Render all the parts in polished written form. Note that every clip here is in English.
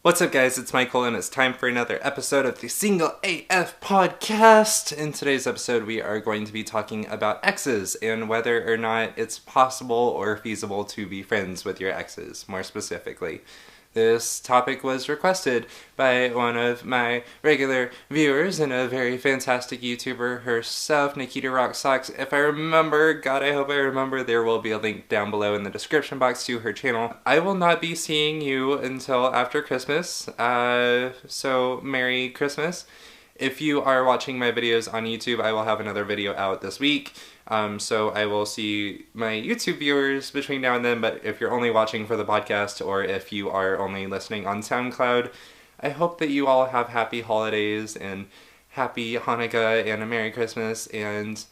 What's up, guys? It's Michael, and it's time for another episode of the Single AF Podcast. In today's episode, we are going to be talking about exes and whether or not it's possible or feasible to be friends with your exes, more specifically. This topic was requested by one of my regular viewers and a very fantastic YouTuber herself, Nikita Rock Socks. If I remember, God, I hope I remember, there will be a link down below in the description box to her channel. I will not be seeing you until after Christmas, so Merry Christmas. If you are watching my videos on YouTube, I will have another video out this week. So I will see my YouTube viewers between now and then, but if you're only watching for the podcast or if you are only listening on SoundCloud, I hope that you all have happy holidays and happy Hanukkah and a Merry Christmas, and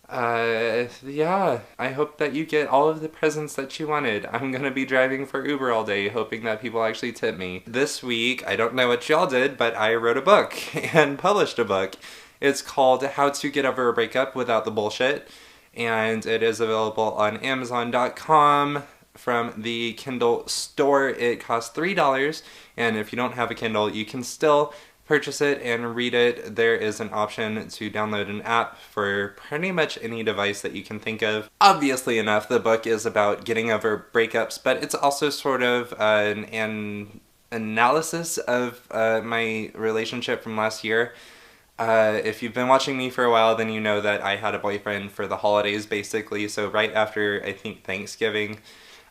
yeah, I hope that you get all of the presents that you wanted. I'm gonna be driving for Uber all day, hoping that people actually tip me. This week, I don't know what y'all did, but I wrote a book and published a book. It's called How to Get Over a Breakup Without the Bullshit, and it is available on Amazon.com from the Kindle store. It costs $3, and if you don't have a Kindle, you can still purchase it and read it. There is an option to download an app for pretty much any device that you can think of. Obviously enough, the book is about getting over breakups, but it's also sort of an analysis of my relationship from last year. If you've been watching me for a while, then you know that I had a boyfriend for the holidays, basically. So right after, I think, Thanksgiving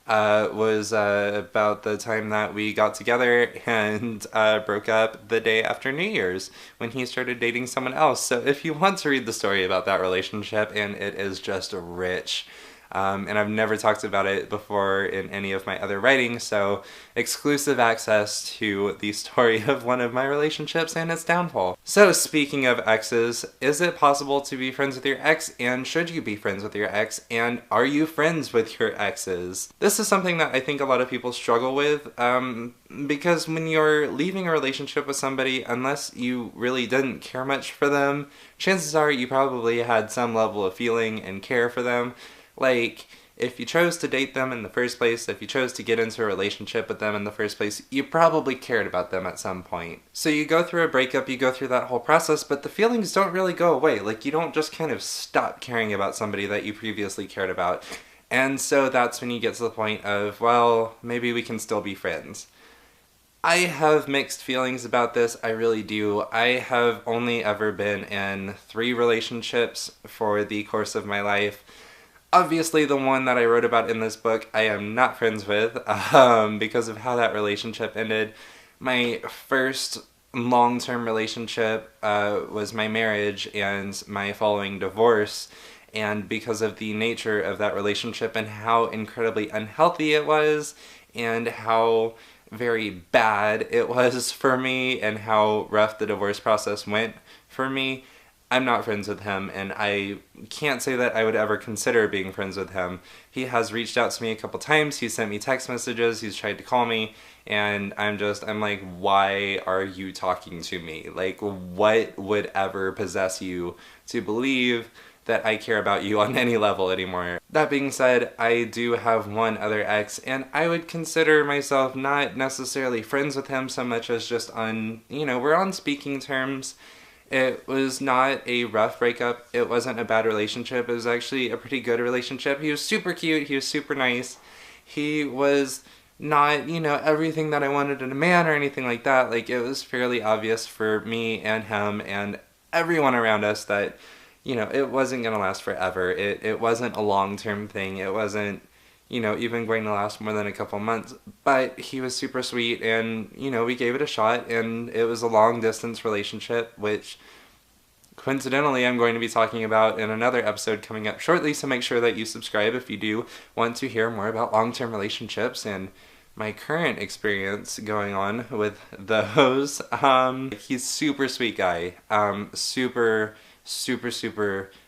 was about the time that we got together and broke up the day after New Year's when he started dating someone else. So if you want to read the story about that relationship, and it is just rich. And I've never talked about it before in any of my other writings, so exclusive access to the story of one of my relationships and its downfall. So speaking of exes, is it possible to be friends with your ex, and should you be friends with your ex, and are you friends with your exes? This is something that I think a lot of people struggle with, because when you're leaving a relationship with somebody, unless you really didn't care much for them, chances are you probably had some level of feeling and care for them. Like, if you chose to date them in the first place, if you chose to get into a relationship with them in the first place, you probably cared about them at some point. So you go through a breakup, you go through that whole process, but the feelings don't really go away. Like, you don't just kind of stop caring about somebody that you previously cared about. And so that's when you get to the point of, well, maybe we can still be friends. I have mixed feelings about this, I really do. I have only ever been in 3 relationships for the course of my life. Obviously, the one that I wrote about in this book, I am not friends with, because of how that relationship ended. My first long-term relationship was my marriage and my following divorce, and because of the nature of that relationship and how incredibly unhealthy it was, and how very bad it was for me, and how rough the divorce process went for me, I'm not friends with him, and I can't say that I would ever consider being friends with him. He has reached out to me a couple times, he's sent me text messages, he's tried to call me, and I'm like, why are you talking to me? Like, what would ever possess you to believe that I care about you on any level anymore? That being said, I do have one other ex, and I would consider myself not necessarily friends with him so much as just on, we're on speaking terms. It was not a rough breakup. It wasn't a bad relationship. It was actually a pretty good relationship. He was super cute. He was super nice. He was not, everything that I wanted in a man or anything like that. Like, it was fairly obvious for me and him and everyone around us that, it wasn't going to last forever. It wasn't a long-term thing. It wasn't, even going to last more than a couple months. But he was super sweet, and, we gave it a shot, and it was a long-distance relationship, which, coincidentally, I'm going to be talking about in another episode coming up shortly, so make sure that you subscribe if you do want to hear more about long-term relationships and my current experience going on with those. He's super sweet guy. Super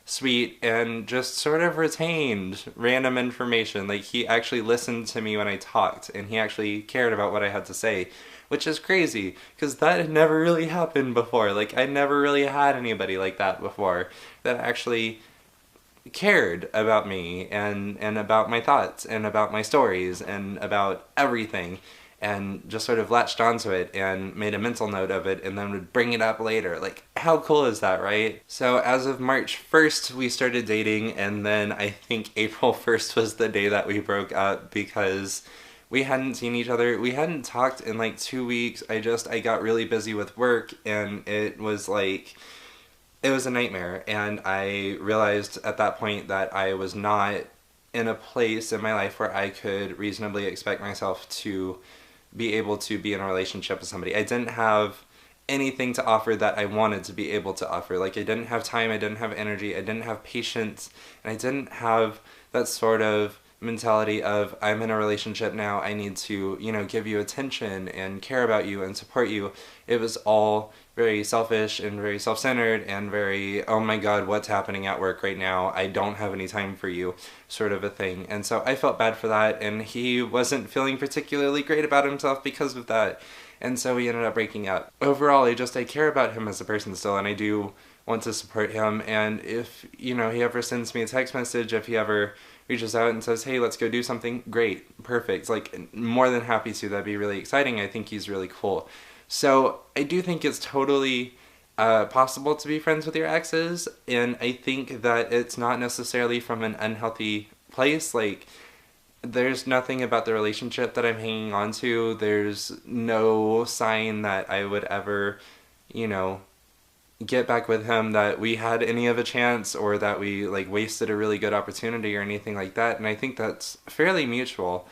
sweet, and just sort of retained random information. Like, he actually listened to me when I talked, and he actually cared about what I had to say, which is crazy, because that had never really happened before. Like, I never really had anybody like that before, that actually cared about me, and about my thoughts, and about my stories, and about everything. and just sort of latched onto it and made a mental note of it and then would bring it up later. Like, how cool is that, right? So as of March 1st, we started dating, and then I think April 1st was the day that we broke up because we hadn't seen each other. We hadn't talked in like 2 weeks. I got really busy with work, and it was a nightmare. And I realized at that point that I was not in a place in my life where I could reasonably expect myself to be able to be in a relationship with somebody. I didn't have anything to offer that I wanted to be able to offer. Like, I didn't have time, I didn't have energy, I didn't have patience, and I didn't have that sort of mentality of, I'm in a relationship now, I need to, give you attention and care about you and support you. It was all very selfish and very self-centered and very, oh my god, what's happening at work right now? I don't have any time for you, sort of a thing. And so I felt bad for that, and he wasn't feeling particularly great about himself because of that. And so we ended up breaking up. Overall, I care about him as a person still, and I do want to support him. And if, he ever sends me a text message, if he ever reaches out and says, hey, let's go do something, great, perfect. Like, more than happy to. That'd be really exciting. I think he's really cool. So I do think it's totally possible to be friends with your exes, and I think that it's not necessarily from an unhealthy place. Like, there's nothing about the relationship that I'm hanging on to. There's no sign that I would ever, get back with him, that we had any of a chance, or that we wasted a really good opportunity or anything like that. And I think that's fairly mutual.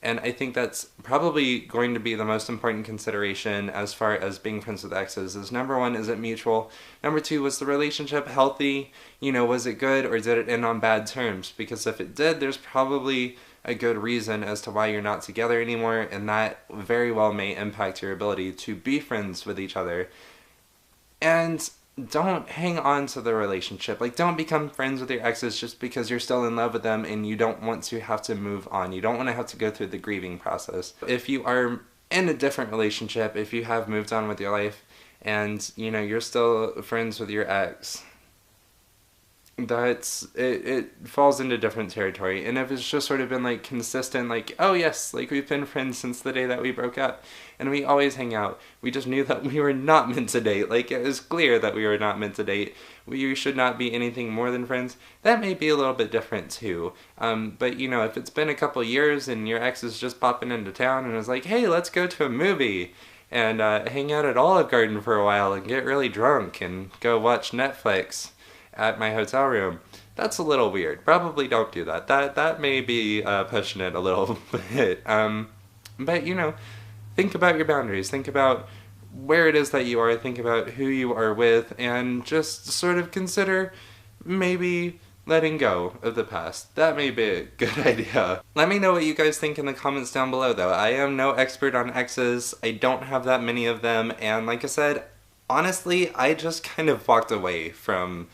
And I think that's probably going to be the most important consideration as far as being friends with exes is, number one, is it mutual? Number two, was the relationship healthy? Was it good, or did it end on bad terms? Because if it did, there's probably a good reason as to why you're not together anymore, and that very well may impact your ability to be friends with each other. And don't hang on to the relationship. Like, don't become friends with your exes just because you're still in love with them and you don't want to have to move on. You don't want to have to go through the grieving process. If you are in a different relationship, if you have moved on with your life and, you're still friends with your ex, it falls into different territory. And if it's just sort of been consistent, oh yes, we've been friends since the day that we broke up and we always hang out, we just knew that we were not meant to date, it was clear that we were not meant to date, we should not be anything more than friends, that may be a little bit different too. But if it's been a couple years and your ex is just popping into town and is like, hey, let's go to a movie and hang out at Olive Garden for a while and get really drunk and go watch Netflix at my hotel room, that's a little weird. Probably don't do that. That may be pushing it a little bit. But think about your boundaries. Think about where it is that you are. Think about who you are with, and just sort of consider maybe letting go of the past. That may be a good idea. Let me know what you guys think in the comments down below, though. I am no expert on exes. I don't have that many of them, and like I said, honestly, I just kind of walked away from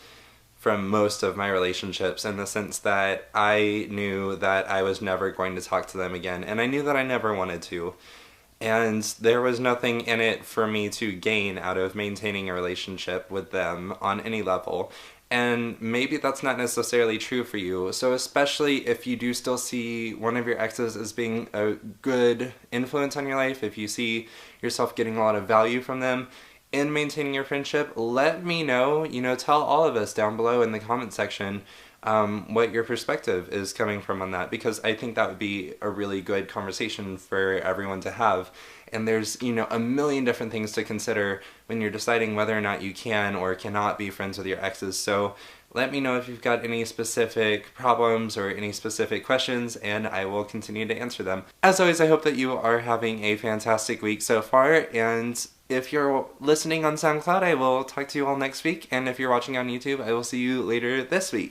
most of my relationships, in the sense that I knew that I was never going to talk to them again, and I knew that I never wanted to. And there was nothing in it for me to gain out of maintaining a relationship with them on any level. And maybe that's not necessarily true for you. So especially if you do still see one of your exes as being a good influence on your life, if you see yourself getting a lot of value from them in maintaining your friendship, let me know. Tell all of us down below in the comment section what your perspective is coming from on that, because I think that would be a really good conversation for everyone to have. And there's, a million different things to consider when you're deciding whether or not you can or cannot be friends with your exes. So let me know if you've got any specific problems or any specific questions, and I will continue to answer them. As always, I hope that you are having a fantastic week so far, and if you're listening on SoundCloud, I will talk to you all next week, and if you're watching on YouTube, I will see you later this week.